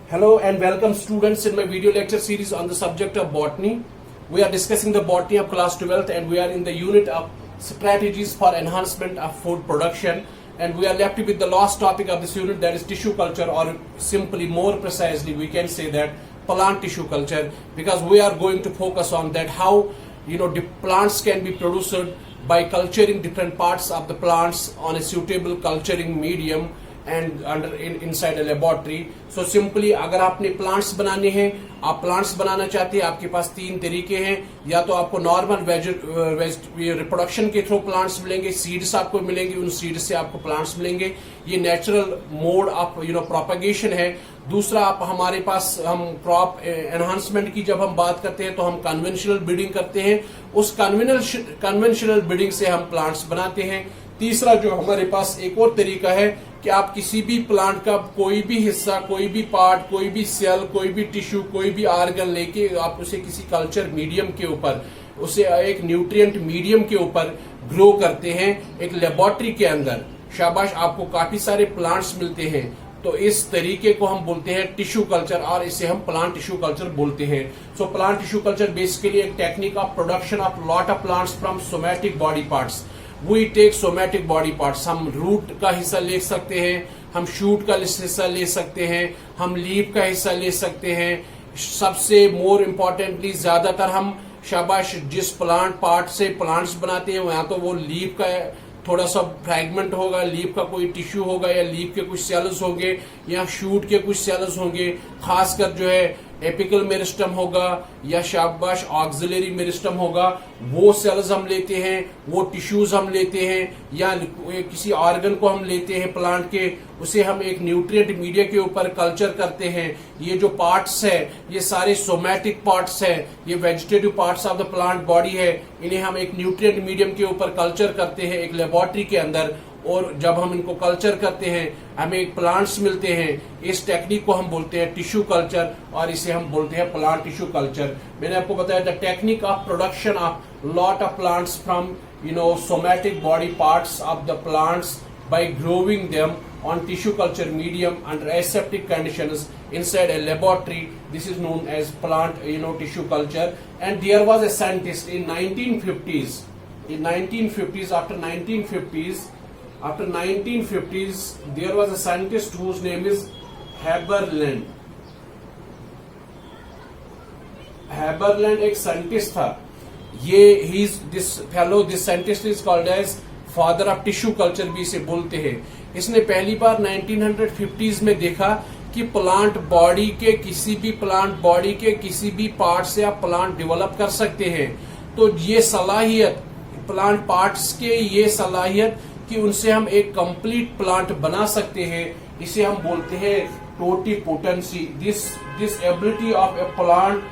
Hello and welcome students in my video lecture series on the subject of botany. We are discussing the botany of class 12th and we are in the unit of strategies for enhancement of food production, and we are left with the last topic of this unit, that is tissue culture, or simply more precisely we can say that plant tissue culture, because we are going to focus on that how the plants can be produced by culturing different parts of the plants on a suitable culturing medium and inside a laboratory. So simply अगर आपने plants बनाने हैं, आप plants बनाना चाहते हैं, आपके पास तीन तरीके हैं. या तो आपको नॉर्मल रिप्रोडक्शन के थ्रू प्लांट्स मिलेंगे, सीड्स आपको मिलेंगे, उन सीड्स से आपको प्लांट्स मिलेंगे. ये नेचुरल मोड ऑफ प्रोपगेशन है. दूसरा आप हमारे पास हम क्रॉप एनहांसमेंट की जब हम बात करते हैं तो हम कन्वेंशनल ब्रीडिंग करते हैं. उस कन्वेंशनल ब्रीडिंग से हम प्लांट्स बनाते हैं. तीसरा जो हमारे पास एक और तरीका है कि आप किसी भी प्लांट का कोई भी हिस्सा, कोई भी पार्ट, कोई भी सेल, कोई भी टिश्यू, कोई भी आर्गन लेके आप उसे किसी कल्चर मीडियम के ऊपर, उसे एक न्यूट्रिएंट मीडियम के ऊपर ग्रो करते हैं एक लेबोरेटरी के अंदर. शाबाश, आपको काफी सारे प्लांट्स मिलते हैं. तो इस तरीके को हम बोलते हैं टिश्यू कल्चर, और इसे हम प्लांट टिश्यू कल्चर बोलते हैं. So plant tissue culture basically एक technique of production of lot of plants from somatic body parts. We take somatic body parts. हम रूट का हिस्सा ले सकते हैं, हम शूट का हिस्सा ले सकते हैं, हम लीफ का हिस्सा ले सकते हैं. सबसे मोर इम्पोर्टेंटली ज्यादातर हम शाबाश जिस प्लांट पार्ट से प्लांट्स बनाते हैं वहां तो वो लीफ का थोड़ा सा फ्रैगमेंट होगा, लीफ का कोई टिश्यू होगा, या लीफ के कुछ सेल्स होंगे, या शूट के कुछ सेल्स होंगे. खासकर जो है एपिकल मेरिस्टम होगा या शाबाश ऑक्सिलरी मेरिस्टम होगा, वो सेल्स हम लेते हैं, वो टिश्यूज हम लेते हैं, या किसी ऑर्गन को हम लेते हैं प्लांट के, उसे हम एक न्यूट्रिएंट मीडिया के ऊपर कल्चर करते हैं. ये जो पार्ट्स है ये सारे सोमैटिक पार्ट्स है, ये vegetative parts of the plant body है. इन्हें हम एक न्यूट्रिएंट मीडियम के ऊपर कल्चर करते हैं एक लेबोरेटरी के अंदर, और जब हम इनको कल्चर करते हैं हमें एक प्लांट्स मिलते हैं. इस टेक्निक को हम बोलते हैं टिश्यू कल्चर, और इसे हम बोलते हैं प्लांट टिश्यू कल्चर. मैंने आपको बताया the technique of production of lot of plants from somatic body parts of the plants by growing them on tissue culture medium under aseptic conditions inside a laboratory. This is known as plant tissue culture. And there was a scientist in 1950s. In 1950s, after 1950s, there was a scientist whose name is Haberland. Haberland एक scientist था. this scientist is called as father of tissue culture भी इसे बोलते हैं. इसने पहली बार 1950s में देखा कि प्लांट बॉडी के किसी भी पार्ट से आप प्लांट डेवलप कर सकते हैं. तो ये सलाहियत प्लांट पार्ट्स के, ये सलाहियत कि उनसे हम एक कंप्लीट प्लांट बना सकते हैं, इसे हम बोलते हैं totipotency. This ability of a plant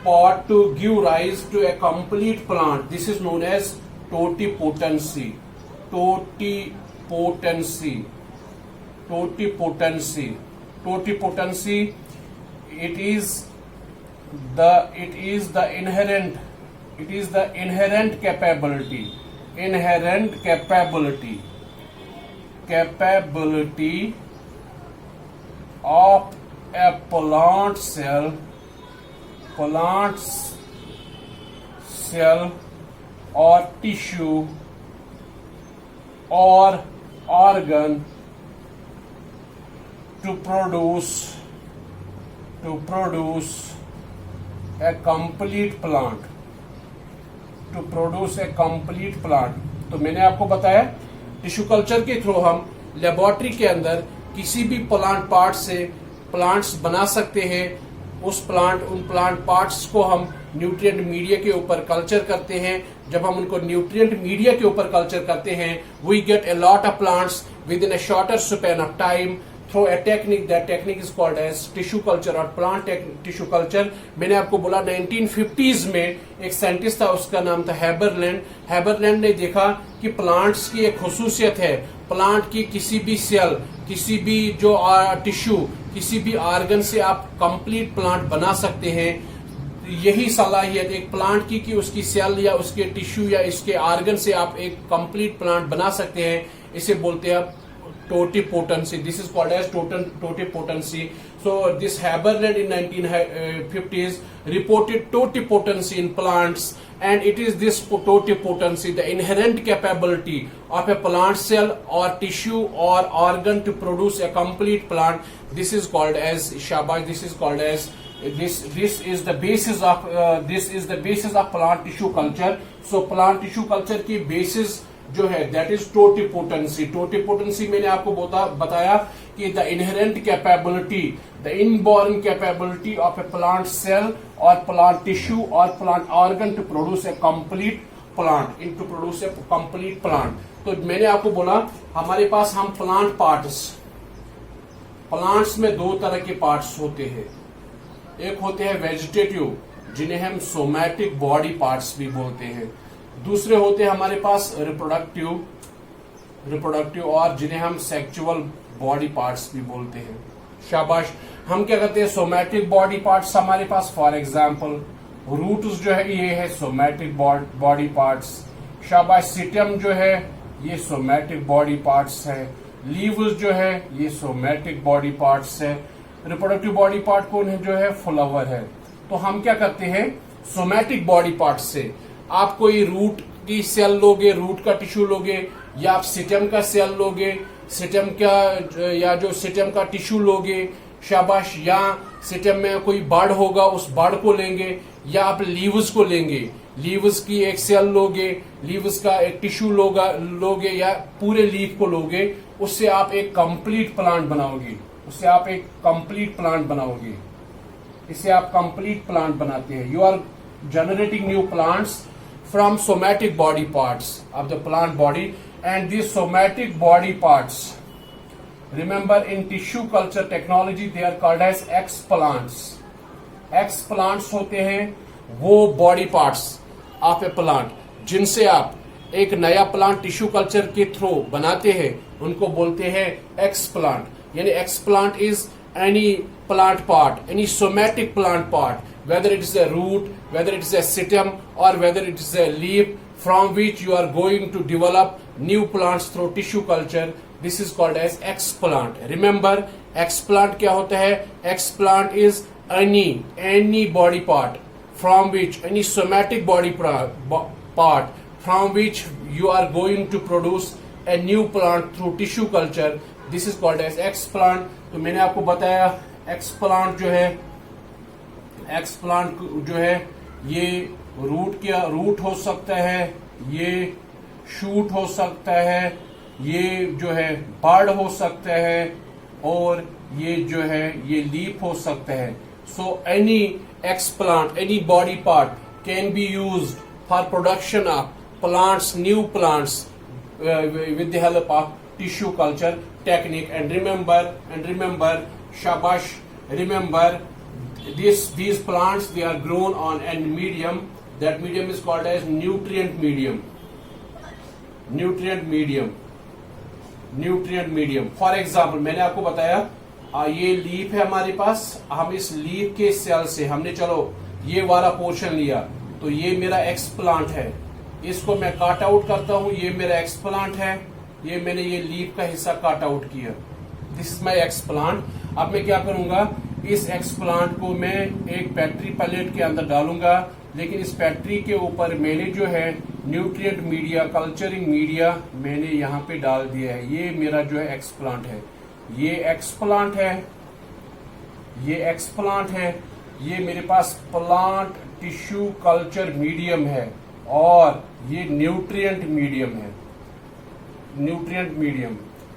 part to give rise to a complete plant, this is known as totipotency. Totipotency. It is the inherent capability of a plant cell or tissue or organ to produce a complete plant. तो मैंने आपको बताया tissue culture के through हम laboratory के अंदर किसी भी प्लांट पार्ट से प्लांट्स बना सकते हैं. उन प्लांट पार्ट्स को हम न्यूट्रिएंट मीडिया के ऊपर कल्चर करते हैं. जब हम उनको न्यूट्रिएंट मीडिया के ऊपर कल्चर करते हैं, we get a lot of plants within a shorter span of time through a technique. That technique is called as tissue culture और प्लांट टिश्यू कल्चर. मैंने आपको बोला 1950s में एक साइंटिस्ट था, उसका नाम था हैबरलैंड. हैबरलैंड ने देखा कि प्लांट्स की एक खुसूसियत है, प्लांट की किसी भी सेल, किसी भी जो टिश्यू, किसी भी आर्गन से आप कंप्लीट प्लांट बना सकते हैं. यही सलाहियत एक प्लांट की कि उसकी सेल या उसके टिश्यू या इसके आर्गन से आप एक कंप्लीट प्लांट बना सकते हैं. इसे बोलते हैं totipotency. This is called as totipotency. So this Haberland in 1950s reported totipotency in plants, and it is this totipotency, the inherent capability of a plant cell or tissue or organ to produce a complete plant. This is called as shabash. This is called as this is the basis of plant tissue culture. So plant tissue culture की basis जो है that is totipotency. Totipotency मैंने आपको बताया कि the inherent capability, the inborn capability of a plant cell or plant tissue or plant organ to produce a complete plant, to produce a complete plant. तो मैंने आपको बोला हमारे पास हम प्लांट्स में दो तरह के पार्ट्स होते हैं. एक होते हैं वेजिटेटिव, जिन्हें हम सोमैटिक बॉडी पार्ट्स भी बोलते हैं. दूसरे होते हैं हमारे पास रिप्रोडक्टिव और जिन्हें हम सेक्सुअल बॉडी पार्ट्स भी बोलते हैं. शाबाश. हम क्या करते हैं, सोमैटिक बॉडी पार्ट्स हमारे पास, फॉर एग्जांपल रूट्स जो है ये है सोमैटिक बॉडी पार्ट्स. शाबाश. सिटम जो है ये सोमैटिक बॉडी पार्ट्स है. लीव्स जो है ये सोमैटिक बॉडी पार्ट्स है. रिप्रोडक्टिव बॉडी पार्ट कौन है, जो है फ्लावर है. तो हम क्या करते हैं, सोमैटिक बॉडी पार्ट से आप कोई रूट की सेल लोगे, रूट का टिश्यू लोगे, या आप सिटम का सेल लोगे, सिटम का या जो सिटम का टिश्यू लोगे. शाबाश. या सिटम में कोई बड होगा, उस बड को लेंगे, या आप लीव्स को लेंगे, लीव्स की एक सेल लोगे, लीव्स का एक टिश्यू लोगे, या पूरे लीफ को लोगे. उससे आप एक कंप्लीट प्लांट बनाओगे. इसे आप कंप्लीट प्लांट बनाते हैं. You are generating new plants from somatic body parts of the plant body, and these somatic body parts, remember in tissue culture technology they are called as explants. Explants होते हैं वो body parts of a plant जिनसे आप एक नया plant tissue culture के through बनाते हैं, उनको बोलते हैं एक्सप्लांट. यानी explant is any plant part, any somatic plant part, whether it is a root, whether it is a stem, or whether it is a leaf, from which you are going to develop new plants through tissue culture. This is called as explant. Remember, explant क्या होता है? Explant is any body part from which, any somatic body part from which you are going to produce a new plant through tissue culture. This is called as explant. तो मैंने आपको बताया explant जो है ये रूट हो सकता है, ये शूट हो सकता है, ये जो है बड हो सकता है, और ये जो है ये लीफ हो सकता है. So any explant, any body part can be used for production of plants, new plants with the help of tissue culture technique. And remember, shabash, remember these plants, they are grown on a medium. That medium is called as nutrient medium. For example, मैंने आपको बताया ये leaf है हमारे पास. हम इस leaf के cell से हमने चलो ये वाला पोर्शन लिया, तो ये मेरा एक्सप्लांट है. इसको मैं काट आउट करता हूं, ये मेरा एक्सप्लांट है. ये मैंने ये लीफ का हिस्सा काट आउट किया. This is my explant. अब मैं क्या करूंगा, इस एक्सप्लांट को मैं एक पैट्री प्लेट के अंदर डालूंगा, लेकिन इस पैट्री के ऊपर मैंने जो है न्यूट्रिएंट मीडिया, कल्चरिंग मीडिया मैंने यहाँ पे डाल दिया है. ये मेरा जो है एक्सप्लांट है. ये एक्सप्लांट है. ये मेरे पास प्लांट टिश्यू कल्चर मीडियम है, और ये न्यूट्रिएंट मीडियम.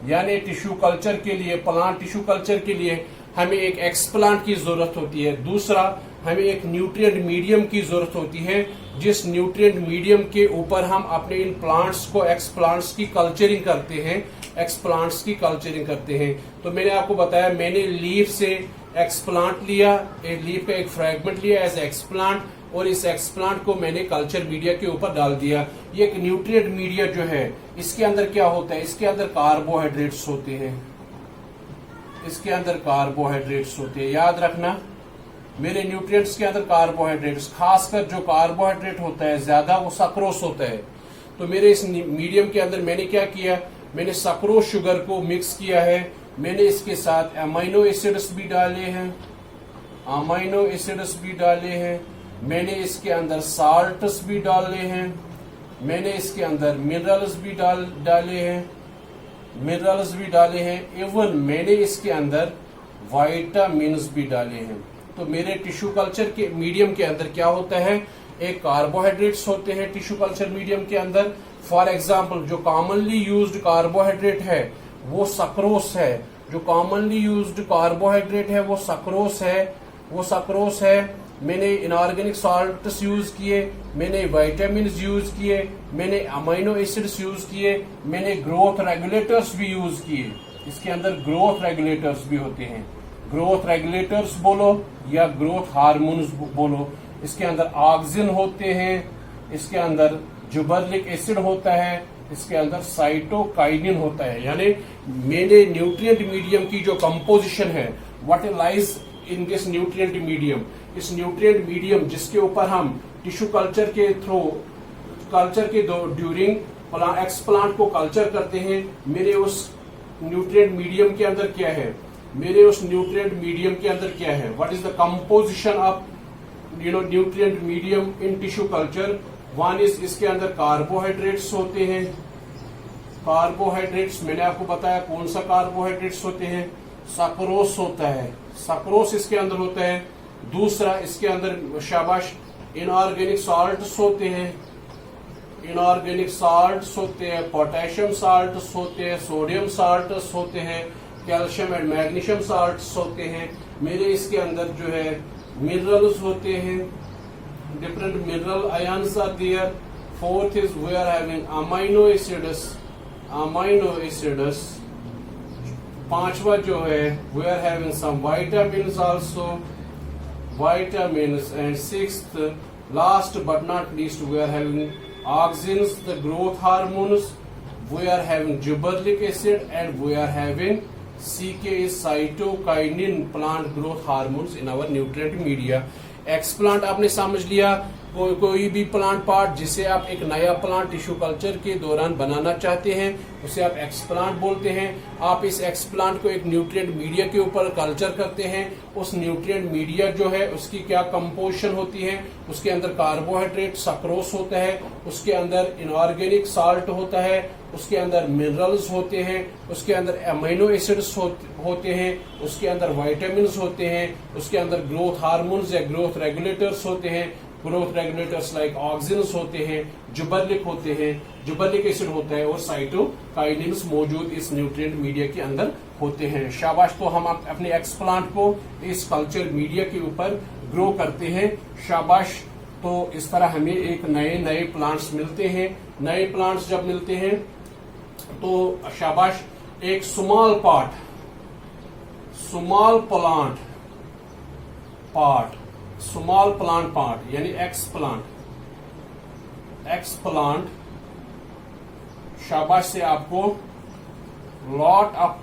यानी टिश्यू कल्चर के लिए, प्लांट टिश्यू कल्चर के लिए हमें एक एक्सप्लांट की जरूरत होती है. दूसरा, हमें एक न्यूट्रिएंट मीडियम की जरूरत होती है, जिस न्यूट्रिएंट मीडियम के ऊपर हम अपने इन प्लांट्स को, एक्सप्लांट्स की कल्चरिंग करते हैं. तो मैंने आपको बताया, मैंने लीफ से एक्सप्लांट लिया, लीफ का एक फ्रैगमेंट लिया एज एक्सप्लांट, और इस एक्सप्लांट को मैंने कल्चर मीडिया के ऊपर डाल दिया. ये एक न्यूट्रिएंट मीडिया जो है, इसके अंदर क्या होता है, इसके अंदर कार्बोहाइड्रेट्स होते हैं. याद रखना, मेरे न्यूट्रिएंट्स के अंदर कार्बोहाइड्रेट्स, खासकर जो कार्बोहाइड्रेट होता है ज्यादा, वो सक्रोस होता है. तो मेरे इस मीडियम के अंदर मैंने क्या किया, मैंने सक्रोज शुगर को मिक्स किया है, मैंने इसके साथ अमाइनो एसिड्स भी डाले हैं, अमाइनो एसिड्स भी डाले हैं, मैंने इसके अंदर साल्ट्स भी डाले हैं, मैंने इसके अंदर मिनरल्स भी डाले हैं, मिनरल्स भी डाले हैं, इवन मैंने इसके अंदर वाइटामिन्स भी डाले हैं। तो मेरे टिश्यू कल्चर के मीडियम के अंदर क्या होता है, एक कार्बोहाइड्रेट्स होते हैं टिश्यू कल्चर मीडियम के अंदर। फॉर एग्जांपल जो कॉमनली यूज्ड कार्बोहाइड्रेट है वो सक्रोस है, जो कॉमनली यूज्ड कार्बोहाइड्रेट है वो सक्रोस है। मैंने इनऑर्गेनिक सॉल्ट्स यूज किए, मैंने विटामिन यूज किए, मैंने अमाइनो एसिड्स यूज किए, मैंने ग्रोथ रेगुलेटर्स भी यूज किए। इसके अंदर ग्रोथ रेगुलेटर्स भी होते हैं, ग्रोथ रेगुलेटर्स बोलो या ग्रोथ हार्मोन्स बोलो। इसके अंदर ऑक्सिन होते हैं, इसके अंदर जुबरलिक एसिड होता है, इसके अंदर साइटोकाइनिन होता है। यानी मैंने न्यूट्रिएंट मीडियम की जो कंपोजिशन है, what lies in this nutrient medium, इस न्यूट्रिएंट मीडियम जिसके ऊपर हम टिश्यू कल्चर के ड्यूरिंग एक्सप्लांट को कल्चर करते हैं, मेरे उस न्यूट्रिएंट मीडियम के अंदर क्या है, what is the composition of nutrient medium in tissue culture. One is इसके अंदर कार्बोहाइड्रेट्स होते हैं, कार्बोहाइड्रेट्स मैंने आपको बताया कौन सा कार्बोहाइड्रेट्स होते हैं, सक्रोस होता है, सक्रोस इसके अंदर होता है। दूसरा इसके अंदर शाबाश इनऑर्गेनिक साल्ट्स होते हैं, इनऑर्गेनिक साल्ट्स होते हैं, पोटेशियम साल्ट्स होते हैं, सोडियम साल्ट्स होते हैं, कैल्शियम एंड मैग्नीशियम साल्ट्स होते हैं। मेरे इसके अंदर जो है मिनरल्स होते हैं, different mineral ions are there. Fourth is we are having amino acids. पांचवा जो है we are having some vitamins also, vitamins, and sixth, last but not least, we are having auxins, the growth hormones, we are having gibberellic acid, and we are having CK is cytokinin, plant growth hormones in our nutrient media. Explant आपने समझ लिया, कोई भी plant part जिसे आप एक नया plant tissue culture के दौरान बनाना चाहते हैं उसे आप एक्सप्लांट बोलते हैं। आप इस एक्सप्लांट को एक न्यूट्रिएंट मीडिया के ऊपर कल्चर करते हैं। उस न्यूट्रिएंट मीडिया जो है उसकी क्या कंपोजिशन होती है, उसके अंदर कार्बोहाइड्रेट सक्रोस होता है, उसके अंदर इनऑर्गेनिक साल्ट होता है, उसके अंदर मिनरल्स होते हैं, उसके अंदर अमीनो एसिड्स होते हैं, उसके अंदर विटामिन्स होते हैं, उसके अंदर ग्रोथ हार्मोन्स या ग्रोथ रेगुलेटर्स होते हैं, ग्रोथ रेगुलेटर्स लाइक ऑक्सिन्स होते हैं, जुबरलिक होते हैं, जुबरलिक एसिड होता है और साइटोकाइनिन्स मौजूद इस न्यूट्रिएंट मीडिया के अंदर होते हैं। शाबाश। तो हम अपने एक्सप्लांट को इस कल्चर मीडिया के ऊपर ग्रो करते हैं। शाबाश। तो इस तरह हमें एक नए प्लांट्स मिलते हैं। नए प्लांट्स जब मिलते हैं तो शाबाश, एक स्मॉल प्लांट पार्ट यानी एक्सप्लांट, शाबाश से आपको लॉट ऑफ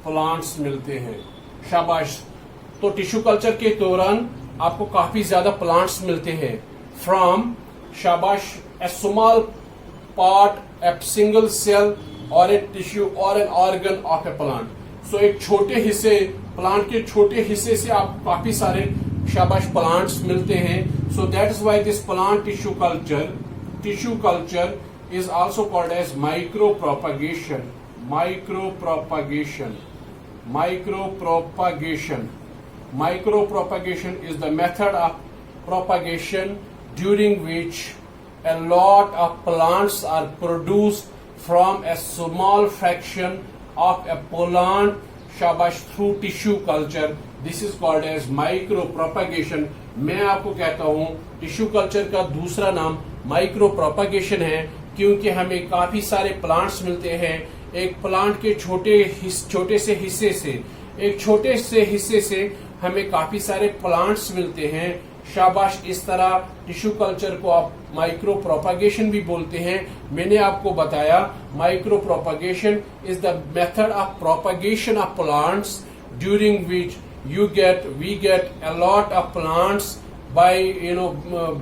प्लांट्स मिलते हैं। शाबाश। तो टिश्यू कल्चर के दौरान आपको काफी ज्यादा प्लांट्स मिलते हैं फ्रॉम, शाबाश, a small part, a single cell और ए टिश्यू और an organ of a plant. So एक छोटे हिस्से, प्लांट के छोटे हिस्से से आपको काफी सारे शाबाश प्लांट्स मिलते हैं। So that is why this plant tissue culture is also called as micropropagation. Micropropagation is the method of propagation during which a lot of plants are produced from a small fraction of a plant, shabash, through tissue culture. This is called as micropropagation. मैं आपको कहता हूँ tissue culture का दूसरा नाम micro propagation है, क्योंकि हमें काफी सारे प्लांट्स मिलते हैं। एक प्लांट के छोटे से हिस्से से हमें काफी सारे प्लांट्स मिलते हैं। शाबाश। इस तरह टिश्यू कल्चर को आप माइक्रो प्रोपागेशन भी बोलते हैं। मैंने आपको बताया micro propagation is the method of propagation of plants during which we get a lot of plants by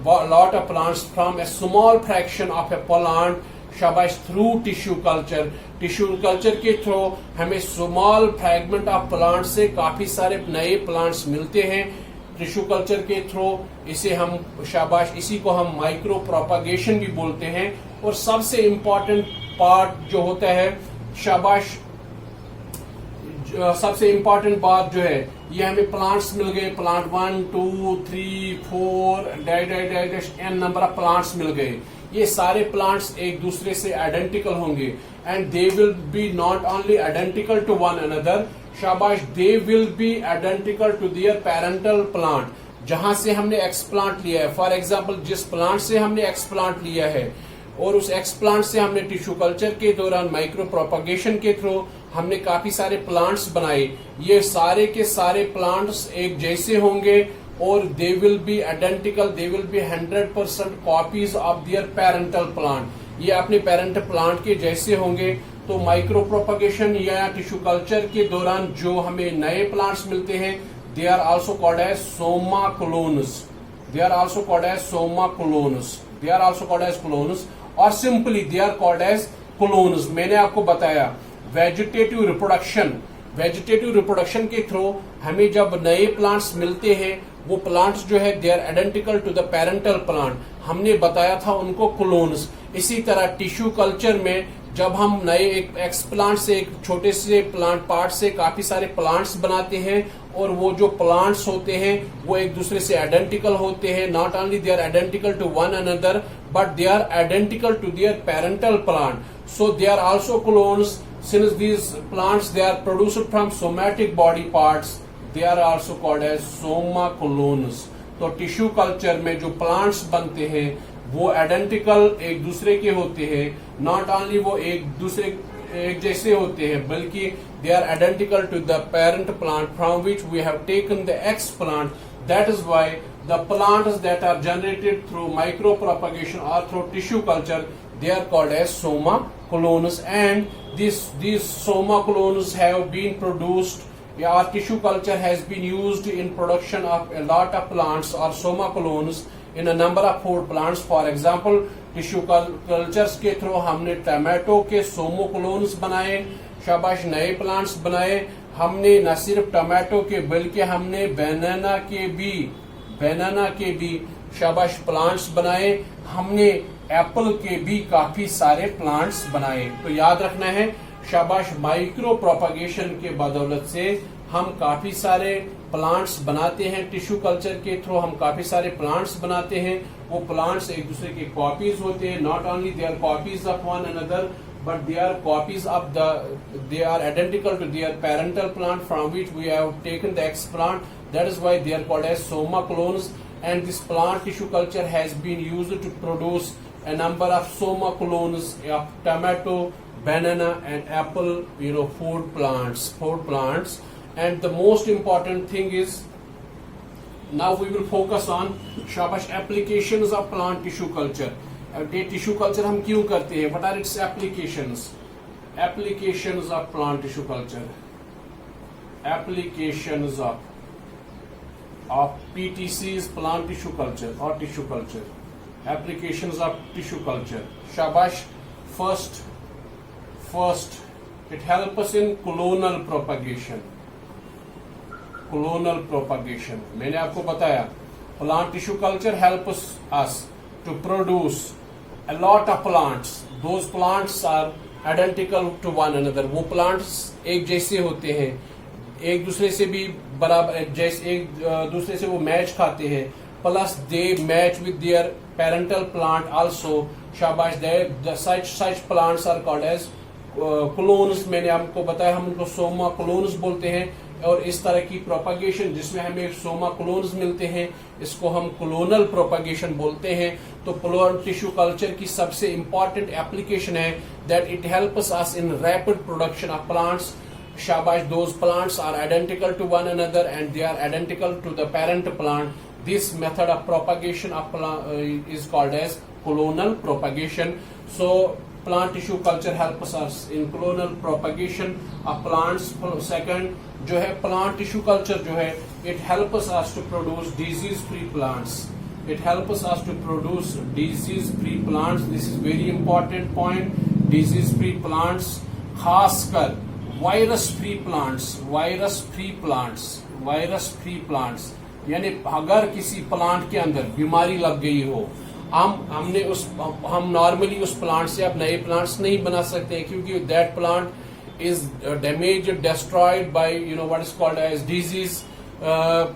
lot of plants from a small fraction of a plant, शाबाश through tissue culture. Tissue culture के through हमें small fragment of plant से काफी सारे नए plants मिलते हैं। Tissue culture के थ्रू इसे हम शाबाश इसी को हम माइक्रो प्रोपागेशन भी बोलते हैं। और सबसे इम्पोर्टेंट पार्ट जो होता है शाबाश सबसे इम्पोर्टेंट बात जो है ये हमें प्लांट्स मिल गए, plant 1 2 3 4 N number of plants मिल गए। ये सारे प्लांट्स एक दूसरे से आइडेंटिकल होंगे and they will be not only identical to one another, शाबाश they will be identical to their parental plant. जहां से हमने एक्स प्लांट लिया है, फॉर एग्जाम्पल जिस प्लांट से हमने एक्स प्लांट लिया है और उस एक्स प्लांट से हमने टिश्यू कल्चर के दौरान माइक्रो प्रोपागेशन के थ्रू हमने काफी सारे प्लांट्स बनाए, ये सारे के सारे प्लांट्स एक जैसे होंगे और they will be identical, they will be 100% copies of their parental plant. ये अपने पेरेंट प्लांट के जैसे होंगे। तो माइक्रो प्रोपागेशन या टिश्यू कल्चर के दौरान जो हमें नए प्लांट्स मिलते हैं they are also called as somaclones, they are also called as somaclones, they are also called as clones और simply they are called as clones. मैंने आपको बताया वेजिटेटिव रिप्रोडक्शन के थ्रू हमें जब नए प्लांट्स मिलते हैं वो प्लांट्स जो है they are identical to the parental plant, हमने बताया था उनको क्लोन्स। इसी तरह टिश्यू कल्चर में जब हम नए एक एक्स प्लांट से एक छोटे से प्लांट पार्ट से काफी सारे प्लांट्स बनाते हैं और वो जो प्लांट्स होते हैं वो एक दूसरे से आइडेंटिकल होते हैं। Not only they are identical to one another but they are identical to their parental plant, so they are also clones. Since these plants they are produced from somatic body parts, they are also called as soma clones। तो tissue culture में जो plants बनते हैं वो identical एक दूसरे के होते हैं। नॉट ओनली वो एक दूसरे एक जैसे होते हैं बल्कि they are identical to the parent plant from which we have taken the explant. That is why the plants that are generated through micro propagation or through tissue culture they are called as soma clones, and these soma clones have been produced, or tissue culture has been used in production of a lot of plants or soma clones in a number of food plants। for example tissue cultures के through हमने tomato के सोमो clones बनाए, शाबाश नए plants बनाए। हमने न सिर्फ टमाटो के बल्कि हमने बनाना के भी शाबाश प्लांट्स बनाए, हमने एप्पल के भी काफी सारे प्लांट्स बनाए। तो याद रखना है शाबाश माइक्रो प्रोपागेशन के बदौलत से हम काफी सारे प्लांट्स बनाते हैं। टिश्यू कल्चर के थ्रू हम काफी सारे प्लांट्स बनाते हैं। वो प्लांट्स एक दूसरे के कॉपीज होते हैं। Not only they are copies of one another but they are copies of they are identical to their parental plant from which we have taken the X plant. That is why they are called as soma clones, and this plant tissue culture has been used to produce a number of soma clones of tomato, banana and apple, food plants. And the most important thing is now we will focus on shabash applications of plant tissue culture। Tissue culture हम क्यों करते हैं, what are its applications of plant tissue culture, applications of PTCs plant tissue culture और tissue culture, applications of tissue culture. शाबाश first it helps in clonal propagation. मैंने आपको बताया plant tissue culture helps us to produce a lot of plants, those plants are identical to one another। वो plants एक जैसे होते हैं, एक दूसरे से भी बराबर जैसे एक दूसरे से वो मैच खाते हैं, plus they match with their parental plant also. शाबाश such plants are called as clones. मैंने आपको बताया हम उनको सोमा क्लोन्स बोलते हैं। और इस तरह की प्रोपागेशन जिसमें हमें सोमा क्लोन्स मिलते हैं इसको हम क्लोनल प्रोपागेशन बोलते हैं। तो प्लांट टिश्यू कल्चर की सबसे इंपॉर्टेंट एप्लीकेशन है that it helps us in rapid production of plants. शाबाश those plants are identical to one another and they are identical to the parent plant. This method of propagation of is called as clonal propagation. So plant tissue culture helps us in clonal propagation of plants। second जो है plant tissue culture जो है it helps us to produce disease free plants। It helps us to produce disease-free plants. This is very important point. Disease-free plants, खासकर virus-free plants, virus-free plants, यानी अगर किसी plant के अंदर बीमारी लग गई हो, हम नॉर्मली उस प्लांट से अब नए प्लांट्स नहीं बना सकते क्योंकि that plant is damage, destroyed by what is called as disease,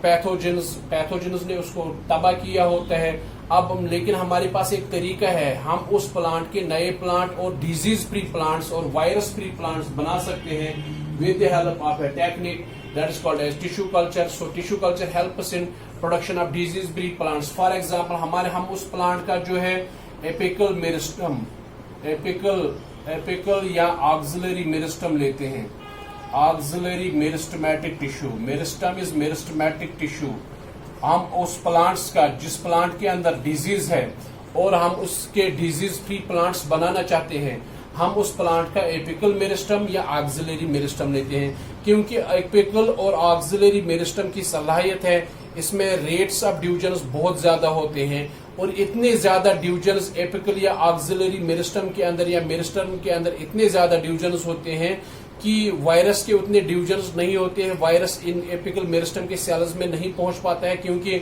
pathogens ने उसको तबाह किया होता है। अब लेकिन हमारे पास एक तरीका है, हम उस प्लांट के नए प्लांट और डिजीज फ्री प्लांट्स और वायरस फ्री प्लांट्स बना सकते हैं with the help of a technique that is called as tissue culture. So tissue culture helps in production of disease free plants. For example हम उस plant का जो है apical meristem, apical या axillary meristem लेते हैं, axillary meristematic tissue, meristem is meristematic tissue. हम उस प्लांट्स का, जिस प्लांट के अंदर डिजीज है और हम उसके डिजीज फ्री प्लांट्स बनाना चाहते हैं, हम उस प्लांट का एपिकल मेरिस्टम या ऑक्सिलरी मेरिस्टम लेते हैं। क्योंकि एपिकल और ऑक्सिलरी मेरिस्टम की सलाहियत है, इसमें रेट्स ऑफ डिवीजन्स बहुत ज्यादा होते हैं और इतने ज्यादा डिवीजन्स एपिकल या ऑक्सिलरी मेरिस्टम के अंदर या मेरिस्टम के अंदर इतने ज्यादा डिवीजन्स होते हैं कि वायरस के उतने डिवीजन्स नहीं होते हैं। वायरस इन एपिकल मेरिस्टम के सेल्स में नहीं पहुंच पाता है क्योंकि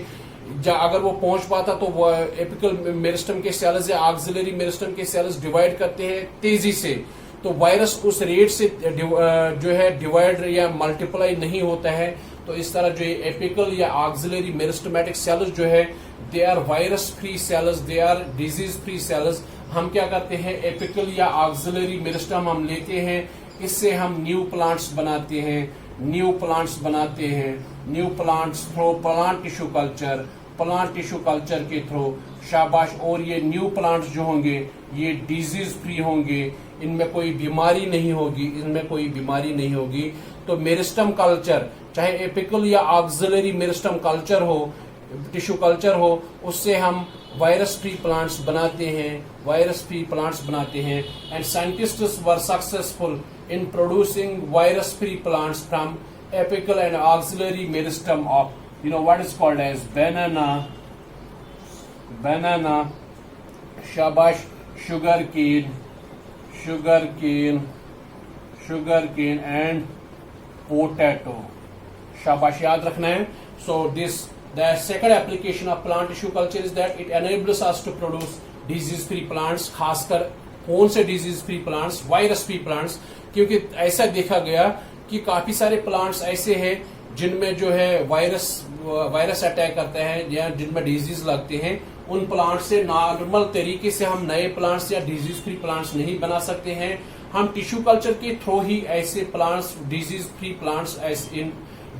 अगर वो पहुंच पाता तो वो एपिकल मेरिस्टम के सेल्स या ऑक्सिलरी मेरिस्टम के सेल्स डिवाइड करते हैं तेजी से, तो वायरस उस रेट से जो है डिवाइड या मल्टीप्लाई नहीं होता है। तो इस तरह जो एपिकल या ऑक्सिलरी मेरिस्टमैटिक सेल्स जो है they are virus free cells, they are disease free cells. हम क्या करते हैं, एपिकल या ऑक्सिलरी मेरिस्टम हम लेते हैं, इससे हम न्यू प्लांट्स बनाते हैं, new plants through plant tissue culture के थ्रू। शाबाश। और ये न्यू प्लांट्स जो होंगे ये डिजीज फ्री होंगे, इनमें कोई बीमारी नहीं होगी। तो मेरिस्टम कल्चर, चाहे एपिकल या ऑक्सिलरी मेरिस्टम कल्चर हो, टिश्यू कल्चर हो, उससे हम वायरस फ्री प्लांट्स बनाते हैं and scientists were successful in producing virus free plants from apical and auxiliary meristem of what is called as banana, shabash, sugarcane and potato। शाबाश, याद रखना है। So the second application of plant tissue culture is that it enables us to produce disease free plants। खासकर कौन से disease free plants? Virus free plants. क्योंकि ऐसा देखा गया कि काफी सारे प्लांट्स ऐसे हैं जिनमें जो है वायरस अटैक करता है या जिनमें डिजीज लगते हैं। उन प्लांट से नॉर्मल तरीके से हम नए प्लांट्स या डिजीज फ्री प्लांट्स नहीं बना सकते हैं। हम टिश्यू कल्चर के थ्रू ही ऐसे प्लांट्स, डिजीज फ्री प्लांट्स,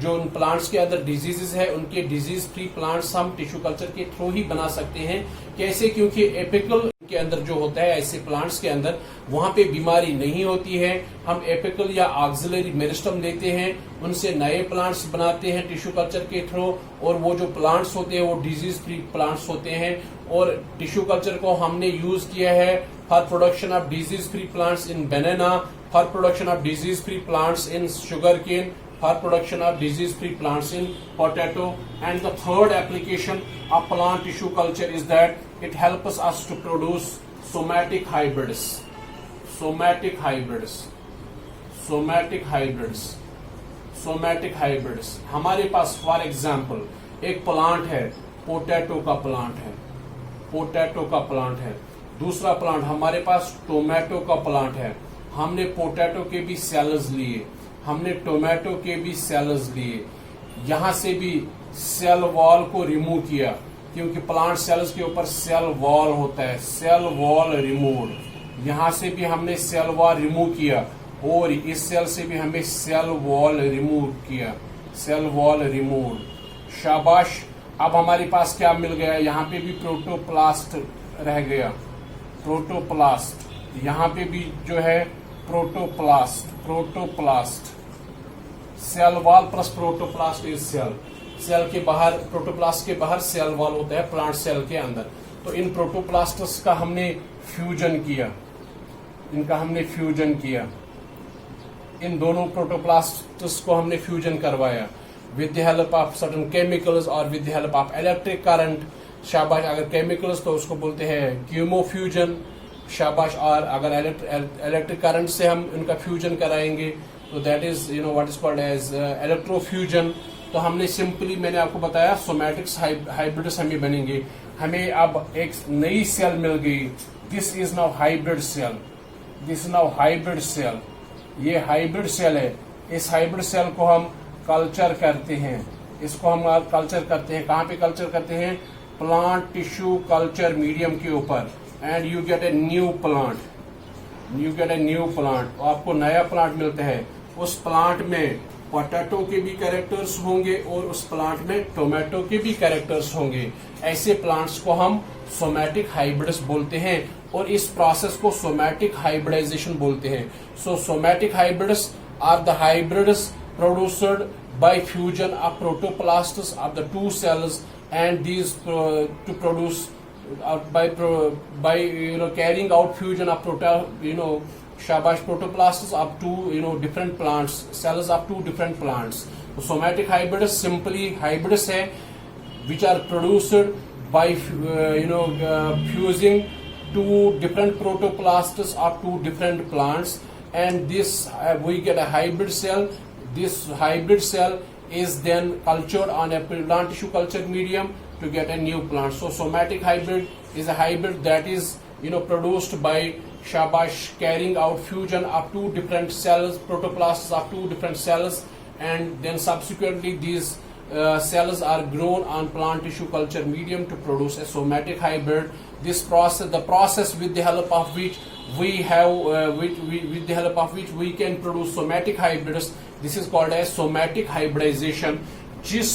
जो उन प्लांट्स के अंदर डिजीजेस है उनके डिजीज फ्री प्लांट्स हम टिश्यू कल्चर के थ्रू ही बना सकते हैं। कैसे? क्योंकि एपिकल के अंदर जो होता है, ऐसे प्लांट्स के अंदर वहां पे बीमारी नहीं होती है। हम एपिकल या ऑक्सिलरी मेरिस्टम लेते हैं, उनसे नए प्लांट्स बनाते हैं टिश्यू कल्चर के थ्रू, और वो जो प्लांट्स होते हैं वो डिजीज फ्री प्लांट्स होते हैं। और टिश्यू कल्चर को हमने यूज किया है for production of disease free plants in banana, for production of disease free plants in sugarcane, for production of disease-free plants in potato. And the third application of plant tissue culture is that it helps us to produce somatic hybrids. हमारे पास for example एक plant है, potato का plant है। दूसरा plant हमारे पास tomato का plant है। हमने पोटैटो के भी सेल्स लिए, हमने टोमेटो के भी सेल्स लिए, यहां से भी सेल वॉल को रिमूव किया क्योंकि प्लांट सेल्स के ऊपर सेल वॉल होता है, सेल वॉल रिमूव। यहां से भी हमने सेल वॉल रिमूव किया और इस सेल से भी हमें सेल वॉल रिमूव किया, सेल वॉल रिमूव। शाबाश। अब हमारे पास क्या मिल गया? यहाँ पे भी प्रोटोप्लास्ट रह गया, प्रोटोप्लास्ट। यहाँ पे भी जो है protoplast. Cell wall plus protoplast is cell के बाहर, प्रोटोप्लास्ट के बाहर सेल वॉल होता है प्लांट सेल के अंदर। तो इन प्रोटोप्लास्ट्स का हमने फ्यूजन किया, इन दोनों प्रोटोप्लास्ट्स को हमने फ्यूजन करवाया with the help of certain chemicals और with the help of electric current. शाबाश। अगर केमिकल्स तो उसको बोलते हैं कीमोफ्यूजन, शाबाश। और अगर इलेक्ट्रिक करंट से हम इनका फ्यूजन कराएंगे तो that is what is called as electrofusion. तो हमने सिंपली, मैंने आपको बताया सोमैटिक्स हाइब्रिड्स हमें बनेंगे। हमें अब एक नई सेल मिल गई, this is now hybrid cell, this is now hybrid cell. ये हाइब्रिड सेल है। इस हाइब्रिड सेल को हम कल्चर करते हैं, इसको हम कल्चर करते हैं। कहाँ पे कल्चर करते हैं? प्लांट टिश्यू कल्चर मीडियम के ऊपर, and you get a new plant, you get a new plant. आपको नया प्लांट मिलता है। उस प्लांट में पोटैटो के भी कैरेक्टर्स होंगे और उस प्लांट में टोमेटो के भी कैरेक्टर्स होंगे। ऐसे प्लांट्स को हम सोमैटिक हाइब्रिड्स बोलते हैं और इस प्रोसेस को सोमैटिक हाइब्रिडाइजेशन बोलते हैं। So somatic hybrids are the hybrids produced by fusion of protoplasts of the two cells, and these to produce by carrying out fusion of protoplasts of two different plants, cells of two different plants. So somatic hybrids simply hybrids है which are produced by fusing two different protoplasts of two different plants, and this we get a hybrid cell. This hybrid cell is then cultured on a plant tissue culture medium to get a new plant. So somatic hybrid is a hybrid that is produced by shabash carrying out fusion of two different cells, protoplasts of two different cells, and then subsequently these cells are grown on plant tissue culture medium to produce a somatic hybrid. This process, the process with the help of which we have, with the help of which we can produce somatic hybrids, this is called as somatic hybridization. जिस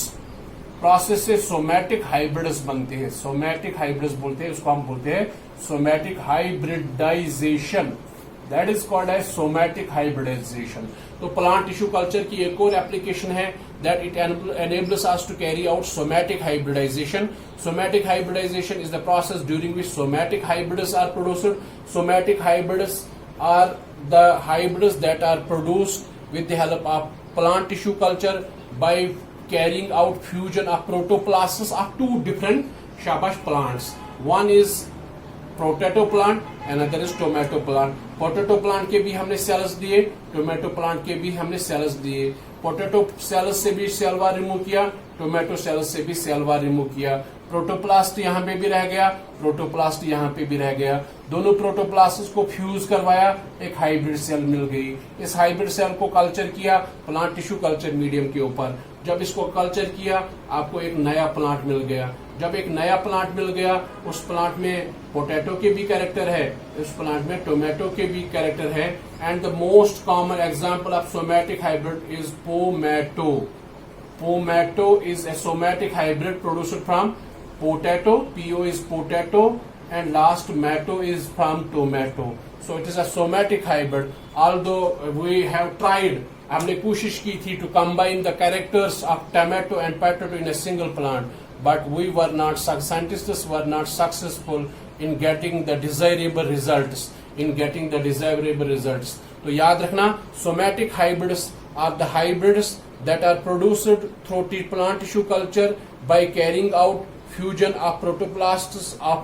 process से somatic hybrids बनते हैं, somatic hybrids बोलते हैं, उसको हम बोलते हैं somatic hybridization. That is called as somatic hybridization. तो प्लांट टिश्यू कल्चर की एक और एप्लीकेशन है that it enables us to carry out somatic hybridization. Somatic hybridization is the process during which somatic hybrids are produced. Somatic hybrids are the hybrids that are produced with the help of plant tissue culture by carrying out fusion of protoplasts of two different shabash plants. One is potato plant, another is tomato plant. Potato plant के भी हमने sales दिए, tomato plant के भी हमने sales दिए। Potato sales से भी सेलवार रिमूव किया, टोमेटो सेल्स से भी सेलवार रिमूव किया। प्रोटोप्लास्ट यहाँ पे भी रह गया, प्रोटोप्लास्ट यहाँ पे भी रह गया। दोनों प्रोटोप्लास्ट को फ्यूज करवाया, एक हाइब्रिड सेल मिल गई। इस हाइब्रिड सेल को कल्चर किया प्लांट टिश्यू कल्चर मीडियम के ऊपर। जब इसको कल्चर किया आपको एक नया प्लांट मिल गया। जब एक नया प्लांट मिल गया, उस प्लांट में पोटैटो के भी कैरेक्टर है, उस प्लांट में टोमेटो के भी कैरेक्टर है। And the most common example of somatic hybrid is pomato. Pomato is a somatic hybrid produced from potato. Po is potato and last mato is from tomato. So it is a somatic hybrid. Although we have tried, हमने कोशिश की थी to combine the characters of tomato and potato in a single plant, but we were not, scientists were not successful in getting the desirable results. तो याद रखना, somatic hybrids are the hybrids that are produced through plant tissue culture by carrying out fusion of protoplasts of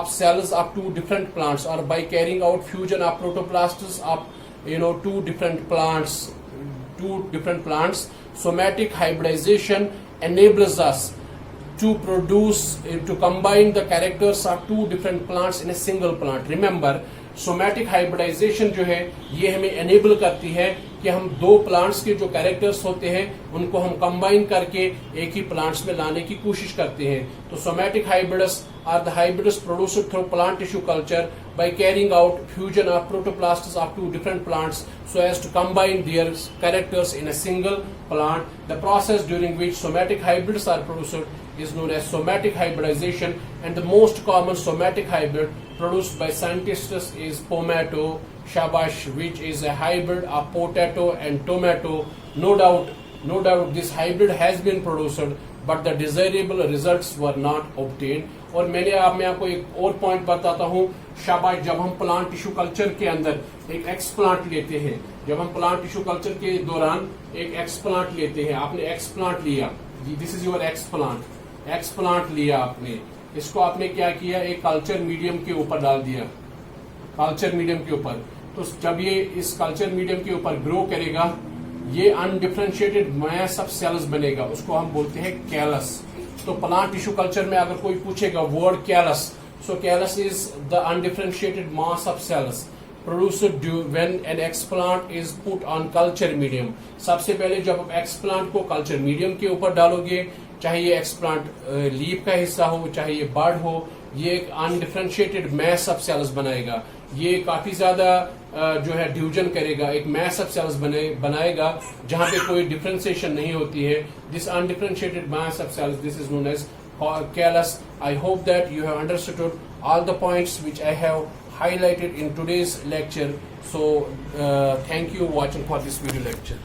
cells of two different plants, or by carrying out fusion of protoplasts of two different plants. Somatic hybridization enables us to combine the characters of two different plants in a single plant. Remember, somatic hybridization जो है ये हमें enable करती है कि हम दो plants के जो कैरेक्टर्स होते हैं उनको हम कंबाइन करके एक ही प्लांट्स में लाने की कोशिश करते हैं। तो somatic hybrids are the hybrids produced through plant tissue culture by carrying out fusion of protoplasts of two different plants so as to combine their characters in a single plant. The process during which somatic hybrids are produced is known as somatic hybridization, and the most common somatic hybrid produced by scientists is pomato, shabash, which is a hybrid of potato and tomato. No doubt this hybrid has been produced, but the desirable results were not obtained. और मैं आपको एक और point बताता हूँ, शाबाश, जब हम प्लांट टिश्यू कल्चर के अंदर एक एक्स प्लांट लेते हैं, जब हम प्लांट टिश्यू कल्चर के दौरान एक एक्स प्लांट लेते हैं, आपने एक्स प्लांट लिया, this is your x plant, explant लिया आपने, इसको आपने क्या किया, एक कल्चर मीडियम के ऊपर डाल दिया, कल्चर मीडियम के ऊपर। तो जब ये इस कल्चर मीडियम के ऊपर ग्रो करेगा, ये अनडिफरेंशिएटेड मैस ऑफ सेल्स बनेगा, उसको हम बोलते हैं कैलस। तो प्लांट टिश्यू कल्चर में अगर कोई पूछेगा word callus, so callus is the undifferentiated mass of cells produced when an explant is put on culture medium। सबसे पहले जब आप एक्सप्लांट को कल्चर मीडियम के ऊपर डालोगे, चाहे ये एक्सप्लांट लीफ का हिस्सा हो, चाहे ये बर्ड हो, ये एक अनडिफरेंशिएटेड मैस ऑफ सेल्स बनाएगा। ये काफी ज्यादा जो है डिवीजन करेगा, एक मैस ऑफ सेल्स बनाएगा जहां पे कोई डिफरेंशिएशन नहीं होती है। This undifferentiated mass of cells, this is known as callus। I hope that you have understood all the points which I have highlighted in today's lecture. So thank you watching for this video lecture.